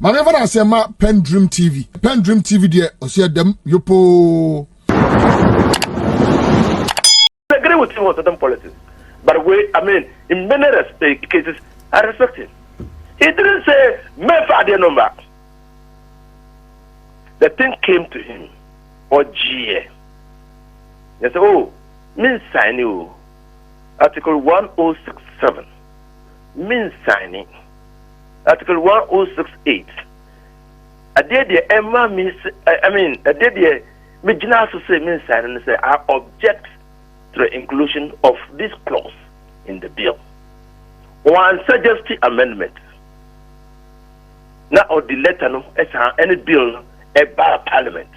My never say ma PENDREAM TV. PENDREAM TV there, or see them, yopo. I agree with him on certain policies. But in many cases, I respect him. He didn't say, mefully number. The thing came to him, or GA. He said, oh, means signing Article 1067. Means signing Article 1068. I did the Emma miss, I did the Mijina to say means signing and say, I object to the inclusion of this clause in the bill. One suggested amendment. Now, or the letter, no, any bill, a by Parliament.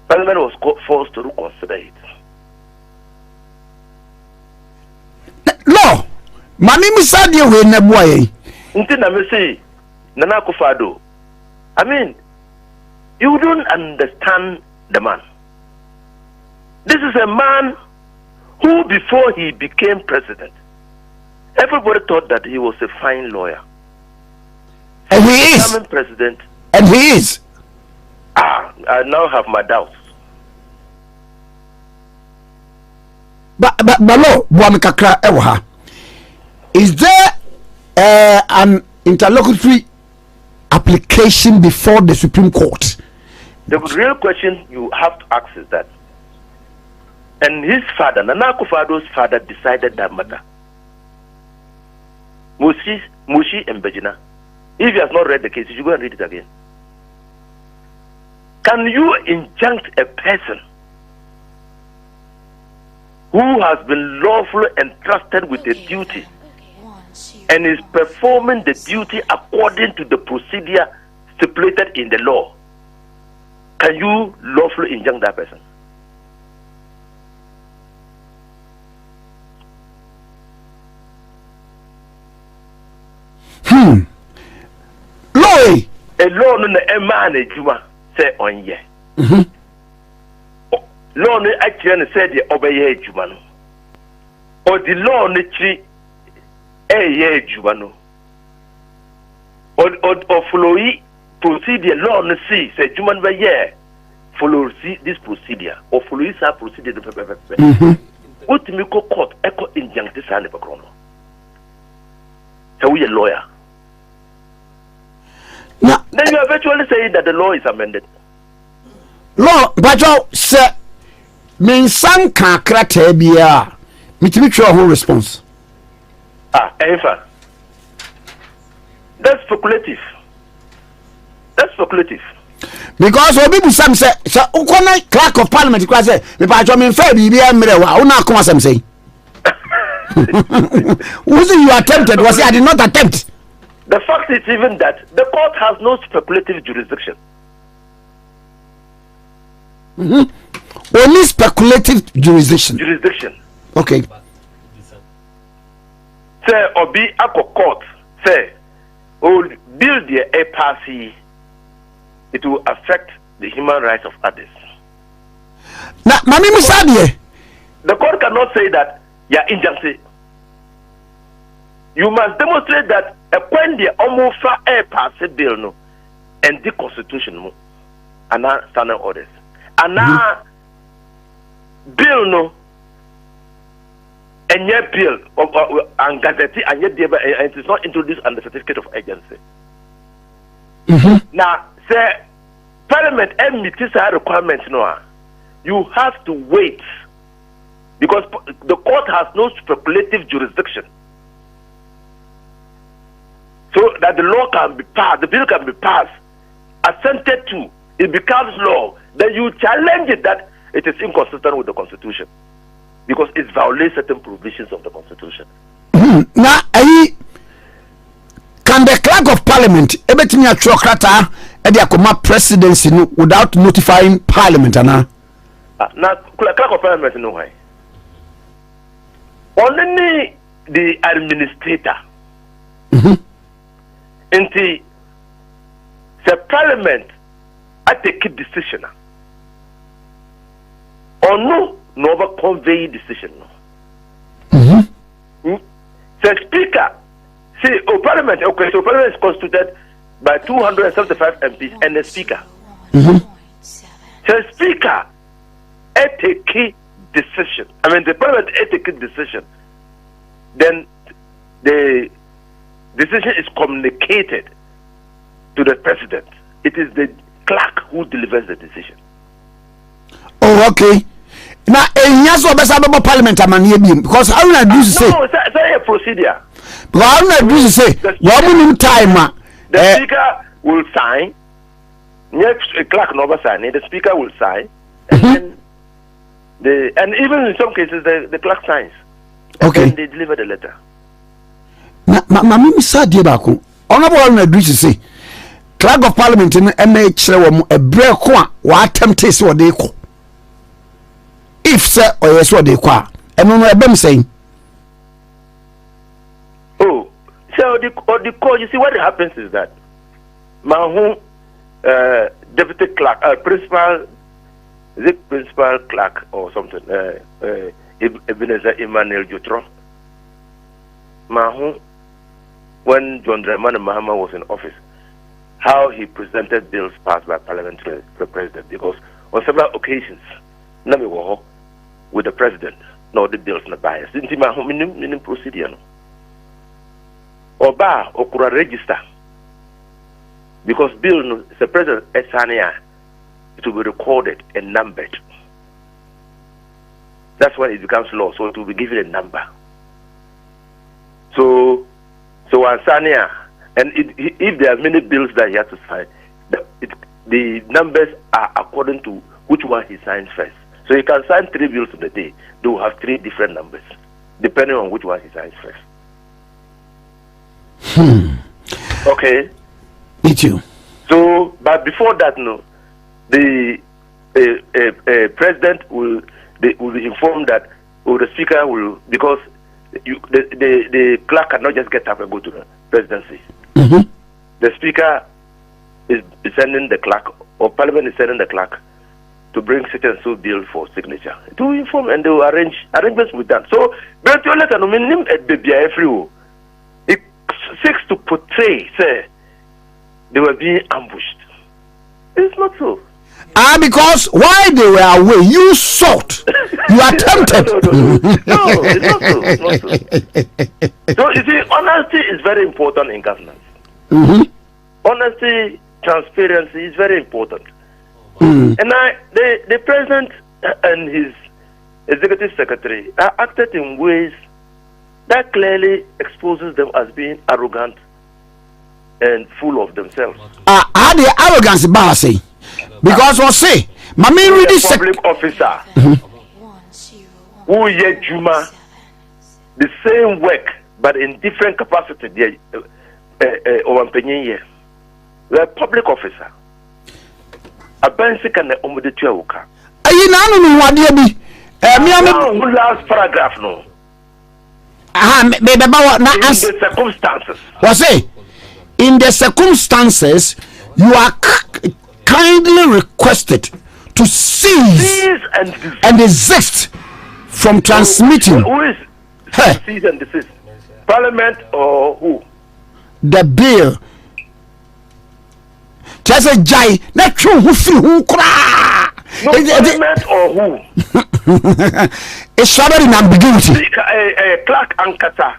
Parliament was forced to reconsider it. No, Mami Musadia will never boy. Until I say, Nana Akufo. You don't understand the man. This is a man who, before he became president, everybody thought that he was a fine lawyer. And he is. Becoming president. And he is. I now have my doubts. But no, Buamikakra Ewaha. Is there an interlocutory application before the Supreme Court? The real question you have to ask is that, and his father, Nana Akufo's father, decided that matter. Mushi and Bejina. If you have not read the case, you should go and read it again. Can you injunct a person who has been lawfully entrusted with a duty and is performing the duty according to the procedure stipulated in the law? Can you lawfully injunct that person? Law. A law no a man a juma say on ye. Law no actually said the obey juma no. Or the law no chi ye juma no. Or follow procedure law no see say juma no ye follow this procedure or follow this procedure. What me go court echo injunct this and the so we a lawyer. Now, then you are virtually saying that the law is amended. Law, but you say, mean some can't crack a beer. Me to make sure who response. Efa. That's speculative. That's speculative. Because when people say, so Ukona clerk of parliament, because me pa jo me fair be emre wa, una come as say. Was it you attempted? Was it I did not attempt? The fact is even that the court has no speculative jurisdiction. Only speculative jurisdiction. Okay. Say obi ako court say oh build a passy, it will affect the human rights of others. Now, Mami Musadie. The court cannot say that you are injustice. You must demonstrate that when the omofa air pass bill no and the constitution no and standing orders and bill no and your bill and gazette and yet it is not introduced under certificate of agency. Now say parliament meets requirements no, you have to wait because the court has no speculative jurisdiction. So that the law can be passed, the bill can be passed, assented to, it becomes law. Then you challenge it that it is inconsistent with the Constitution because it violates certain provisions of the Constitution. Now, can the clerk of parliament ebetimi atwokrata e de akoma presidency no without notifying parliament ana? Now, clerk of parliament no why. Only the administrator. Inti the parliament I take a decision or no over convey decision. The speaker say parliament okay, so parliament is constituted by 275 MPs and the speaker. Mm-hmm. So the speaker take decision. I mean, the parliament take a decision. Then the decision is communicated to the president. It is the clerk who delivers the decision. Oh, okay. Now, yes, or best about parliament, because how would I do to say? No, it's a procedure. Because how would I do to say? One time, the speaker will sign. Next, a clerk never sign. The speaker will sign, and then and even in some cases the clerk signs. Okay. And they deliver the letter. Mammy said, dear Baku, honorable Addo to say, clerk of parliament in MH a break what temptation what they call. If sir or yes what they call, and no them saying. Oh, so the call. You see what happens is that Mahu deputy clerk, principal, is it principal clerk or something? Ebenezer Emmanuel Jutro. Mahu, when John Dramani Mahama was in office, how he presented bills passed by Parliament to the president, because on several occasions, Nami Waho with the president, no the bills na bias. Didn't Mahu minim procedure no. Oba okura register. Because bill no the president esania, it will be recorded and numbered. That's when it becomes law, so it will be given a number. So Ansania, and if there are many bills that he has to sign, the numbers are according to which one he signs first. So he can sign 3 bills in a day. They will have 3 different numbers, depending on which one he signs first. Okay. Me too. So, but before that, no, the president will be informed that, or the speaker will, because the clerk cannot just get up and go to the presidency. Mm-hmm. The speaker is sending the clerk, or parliament is sending the clerk to bring such and so bill for signature. To inform, and they will arrangements with that. So, but you let them know at the every. It seeks to portray, say, they were being ambushed. It's not so. Because while they were away, you sought, you attempted. No, it's not so. It's not so. So you see, honesty is very important in governance. Mm-hmm. Honesty, transparency is very important. Mm. And the president and his executive secretary are acted in ways that clearly exposes them as being arrogant and full of themselves. How the arrogance say? Because we'll say, Mammy really public officer who yet Juma the same work but in different capacity. The public officer. A bench can omodete uka. Ayi na no no wade bi. Last paragraph no. Me ba na in the circumstances. Was say in the circumstances you are kindly requested to cease and desist from transmitting. Who is cease and desist? Parliament or who? The bill. Just a jai. Not true. Who feel who cry? No, parliament or who? It's shrouded in ambiguity. Clerk Ankata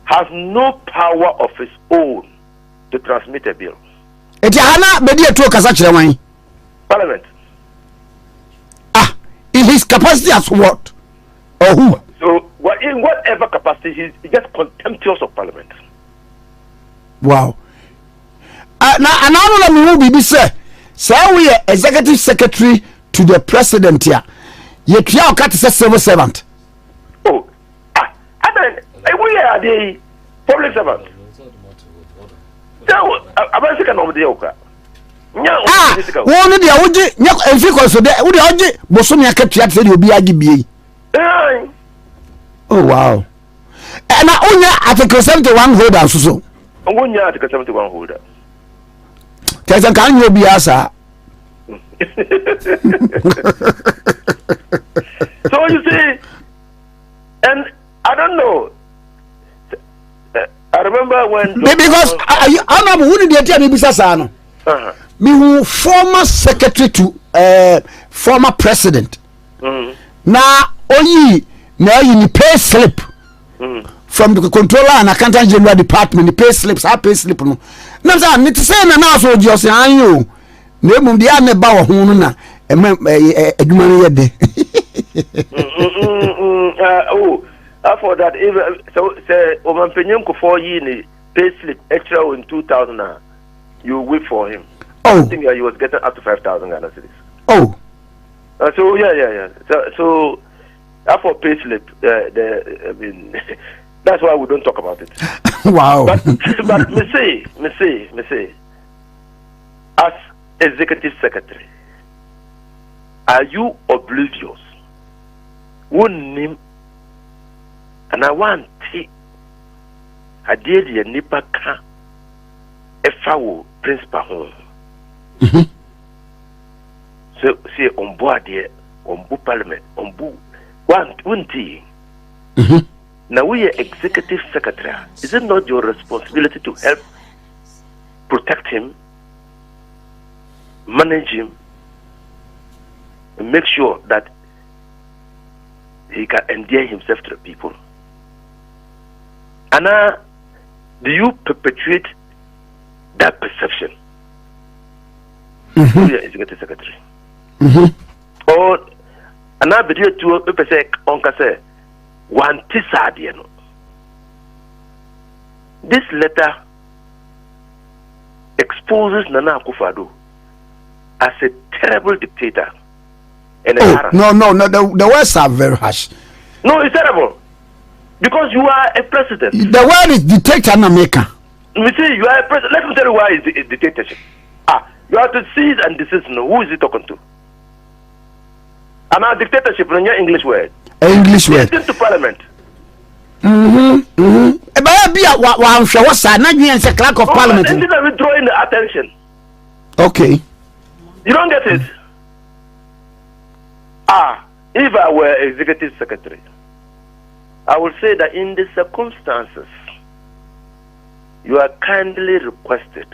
has no power of his own to transmit a bill. Parliament. In his capacity as what? Or who? So, in whatever capacity, he's just contemptuous of Parliament. Wow. Now, another me be say, we are executive secretary to the president here. You can't cut a civil servant. Oh, I mean, we are the public servant. No, I'm not saying over the yoga. One of the Oji, and because of the Oji, Bosomia kept yet said you'll be a GB. Oh, wow. And I only Article 71 holder, so. Only Article 71 holder. There's a kind of Biasa. So you see, and I don't know. I remember when because I know who did the me bisasa no. Me who former secretary to former president. Na oyi na you pay slip. From the controller and accountant general department, the pay slips, I pay slip no. Na say need to say na now so just say anyo. Na mum dia na ba wo ho na adwuma no ye de. For that, so say Oman Penyem ko 4 years ni pay slip extra in 2000 you wait for him. I think he was getting up to 5,000 Ghana cedis. Oh. So yeah. So for pay slip, I mean, that's why we don't talk about it. Wow. But me say, as executive secretary, are you oblivious? One name, and I want to. I did the nipa ka efawo principal home. So see on board there, on board parliament, on board one thing. Now we are executive secretary. Is it not your responsibility to help protect him, manage him, and make sure that he can endear himself to the people? And do you perpetuate that perception? You are executive secretary. Or another video to say onka say one tisadiano. This letter exposes Nana Akufo as a terrible dictator and a tyrant. No, the words are very harsh. No, it's terrible. Because you are a president. The word is dictator and maker. Me see, you are a president. Let me tell you why it's dictatorship. You have to cease and desist. Who is he talking to? And our dictatorship in your English word. English word. Listen to parliament. What's that? Not me as a clerk of parliament. And then withdrawing the attention. Okay. You don't get it. If I were executive secretary, I would say that in the circumstances, you are kindly requested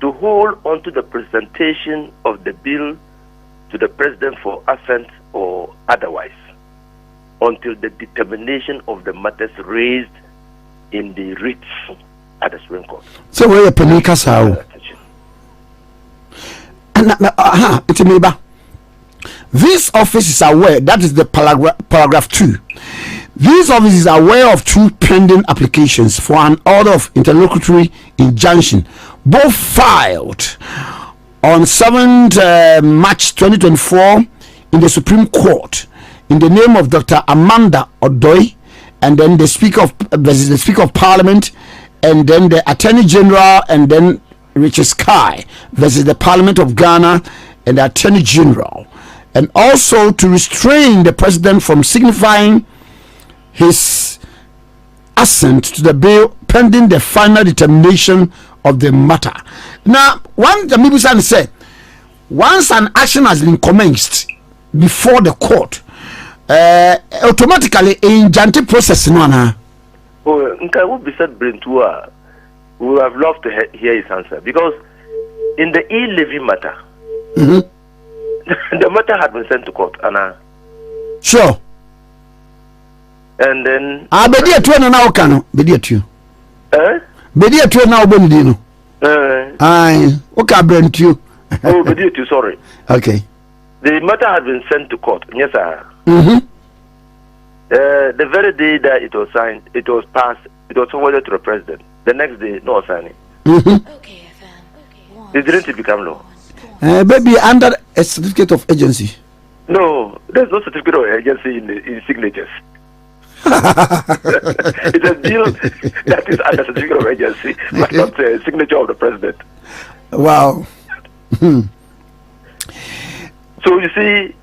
to hold on to the presentation of the bill to the president for assent or otherwise until the determination of the matters raised in the writs at the Supreme Court. So where you panika sao? This office is aware, that is the paragraph 2. This office is aware of 2 pending applications for an order of interlocutory injunction, both filed on 7th March 2024 in the Supreme Court in the name of Dr. Amanda Odoi, and then the Speaker of Parliament, and then the Attorney General, and then Richard Sky versus the Parliament of Ghana and the Attorney General, and also to restrain the President from signifying his assent to the bill pending the final determination of the matter. Now, one the Mibusan said, once an action has been commenced before the court, automatically in janty process no na. Oh, Nka would be said Brentua. We would have loved to hear his answer, because in the e-levy matter, the matter had been sent to court, Anna. Sure. And then bedi atu na na okano bedi atu bedi atu na obonidi no oka brentu bedi atu, sorry. Okay. The matter had been sent to court. Yes, sir. The very day that it was signed, it was passed, it was forwarded to the president. The next day, no signing. Okay, it didn't become law. Maybe under a certificate of agency. No, there's no certificate of agency in signatures. It's a deal that is under certificate of agency, but not the signature of the president. Wow. So you see,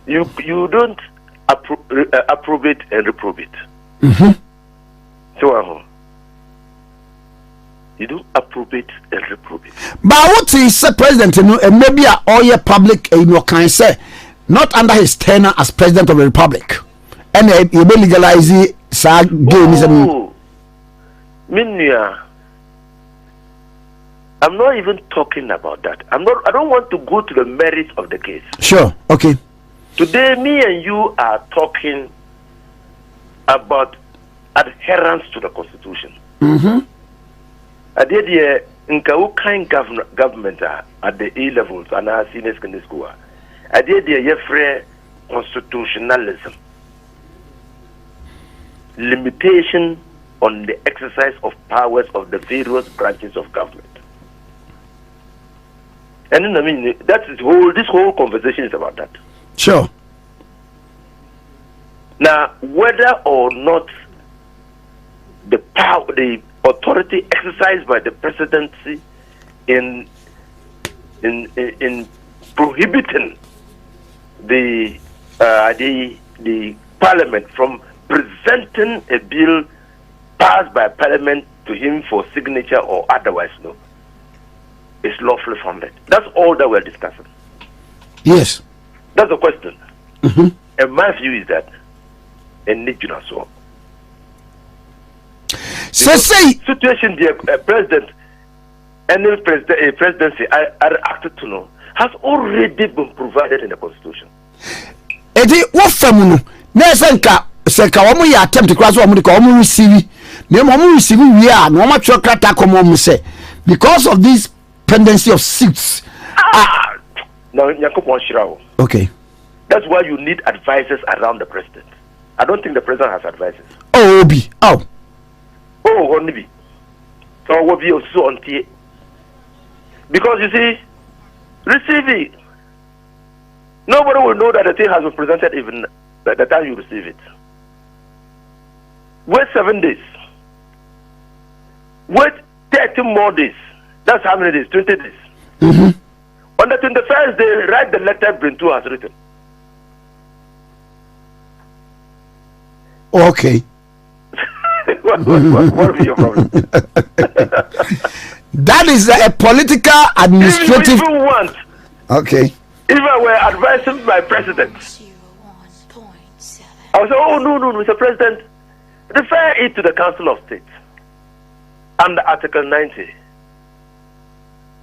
you don't approve it and reprove it. So you do approve it and reprove it. But what is the president? And maybe all your public, can say, not under his tenure as president of the republic. And you legalize it. Minya, I'm not even talking about that. I don't want to go to the merits of the case. Sure. Okay. Today, me and you are talking about adherence to the Constitution. I did here in kind government at the A levels and our senior secondary school. I did here constitutionalism, limitation on the exercise of powers of the various branches of government. And I mean, this whole conversation is about that. Sure. Now, whether or not the power, the authority exercised by the presidency in prohibiting the parliament from presenting a bill passed by parliament to him for signature or otherwise, no, is lawfully founded. That's all that we're discussing. Yes. That's the question. And my view is that so say situation the president and the presidency are acted to know has already been provided in the constitution. Edi what famuno na senka omo ya attempt to cross omo de omo receive na omo receive we are no omo twa krata come omo say because of this pendency of suits. Now Yakupon Shirao. Okay. That's why you need advisors around the president. I don't think the president has advisors. Oh, Obi. Oh. Oh, only be. So what be also on T. Because you see, receiving, nobody will know that the thing has been presented even by the time you receive it. Wait 7 days. Wait 30 more days. That's how many days? 20 days. On the 21st day, write the letter Brintu has written. Okay. what will be your problem? That is a political administrative. If you want. Okay. If I were advising my president, I would say, oh, no, Mr. President, refer it to the Council of State under Article 90.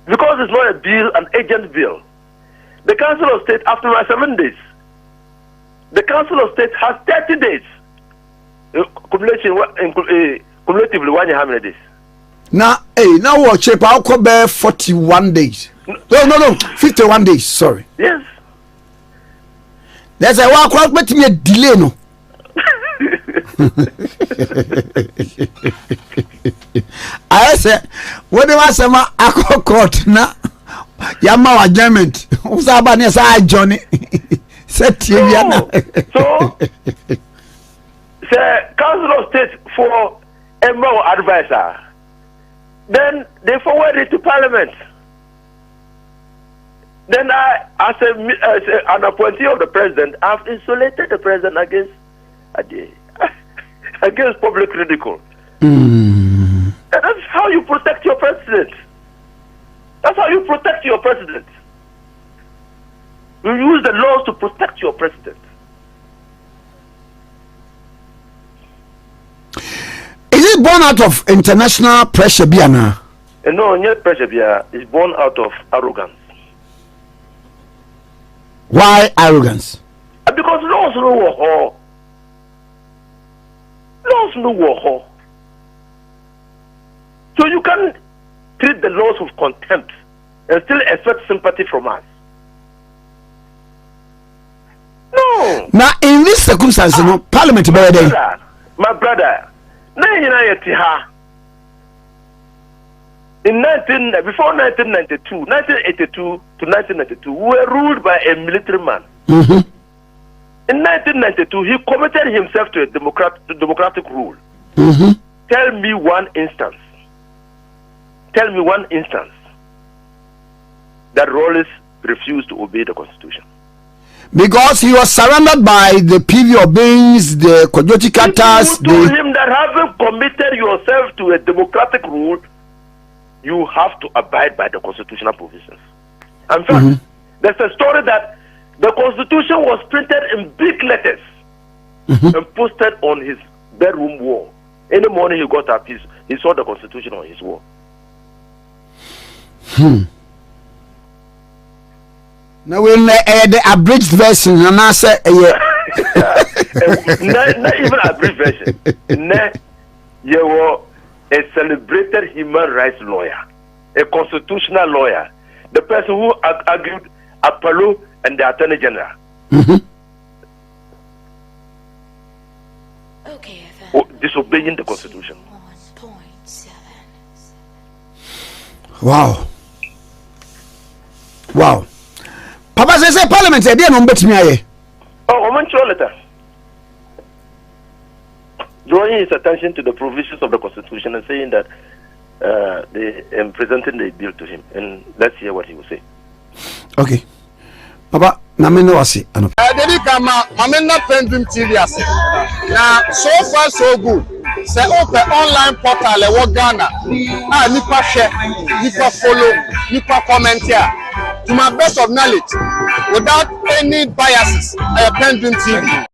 Because it's not a bill, an agent bill. The Council of State, after my 7 days, the Council of State has 30 days. Cumulatively, how many days? Now what shape? I'll call back 41 days. No, 51 days. Sorry. Yes. There's a walk out, but me a delay no. I said, what do I say? I court now. Yama adjournment. Who's about this? I Johnny. Set you. So, the Council of State for a more advisor. Then they forward it to Parliament. Then I, as an appointee of the president, I've insulated the president against public ridicule. And that's how you protect your president. That's how you protect your president. You use the laws to protect your president. Is it born out of international pressure, Biana? No, not pressure, Biana. It's born out of arrogance. Why arrogance? Because laws no war. Laws no war. So you can treat the laws with contempt and still expect sympathy from us. No. Now, in this circumstance, Parliament my brother, before 1982, 1982 to 1992, we were ruled by a military man. In 1992, he committed himself to a democratic rule. Tell me one instance. Tell me one instance that Rawlings refused to obey the Constitution. Because he was surrounded by the PV Obeyings, the Kojoti Katas. You told him that having committed yourself to a democratic rule, you have to abide by the constitutional provisions. In fact, there's a story that the Constitution was printed in big letters and posted on his bedroom wall. Any morning he got up, he He saw the Constitution on his wall. Now we the abridged version, and I say, not even abridged version. You were a celebrated human rights lawyer, a constitutional lawyer, the person who argued Apollo and the Attorney General. Okay, disobeying the Constitution. Wow. Papa says Parliament said, "Dear, no bet me aye." Oh, woman, letter. Drawing his attention to the provisions of the Constitution and saying that presenting the bill to him, and let's hear what he will say. Okay, Papa, na me no wase. Dedi kama mamena Pendream TV ase. Na so far so good. Say open online portal e wo Ghana. Ah, nipa share, nipa follow, nipa comment here. To my best of knowledge, without any biases, Pendream TV.